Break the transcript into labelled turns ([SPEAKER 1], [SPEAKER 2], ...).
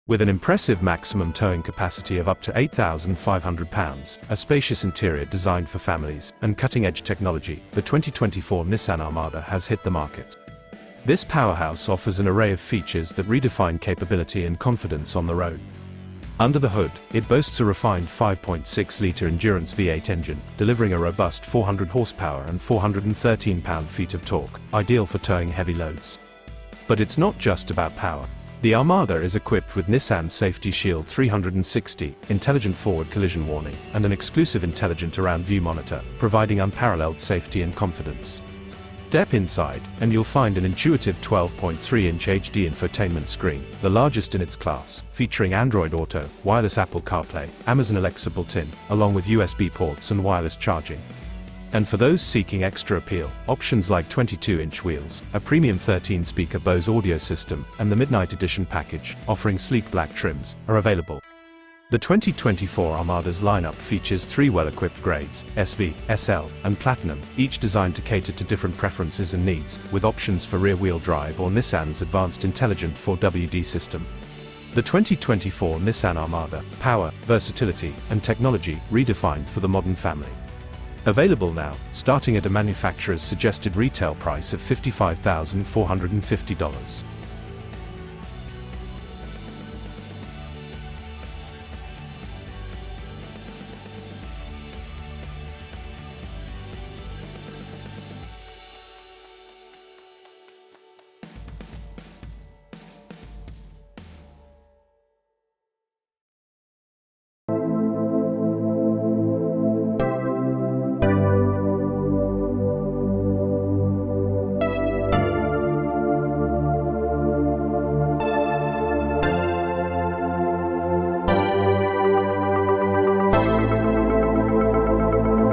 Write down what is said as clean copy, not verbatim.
[SPEAKER 1] With an impressive maximum towing capacity of up to 8,500 pounds, a spacious interior designed for families, and cutting-edge technology, the 2024 Nissan Armada has hit the market. This powerhouse offers an array of features that redefine capability and confidence on the road. Under the hood, it boasts a refined 5.6-litre endurance V8 engine, delivering a robust 400 horsepower and 413 pound-feet of torque, ideal for towing heavy loads. But it's not just about power. The Armada is equipped with Nissan Safety Shield 360, intelligent forward collision warning, and an exclusive intelligent around view monitor, providing unparalleled safety and confidence. Step inside, and you'll find an intuitive 12.3-inch HD infotainment screen, the largest in its class, featuring Android Auto, wireless Apple CarPlay, Amazon Alexa built-in, along with USB ports and wireless charging. And for those seeking extra appeal, options like 22-inch wheels, a premium 13-speaker Bose audio system, and the Midnight Edition package, offering sleek black trims, are available. The 2024 Armada's lineup features 3 well-equipped grades, SV, SL, and Platinum, each designed to cater to different preferences and needs, with options for rear-wheel drive or Nissan's advanced intelligent 4WD system. The 2024 Nissan Armada, power, versatility, and technology redefined for the modern family. Available now, starting at a manufacturer's suggested retail price of $55,450.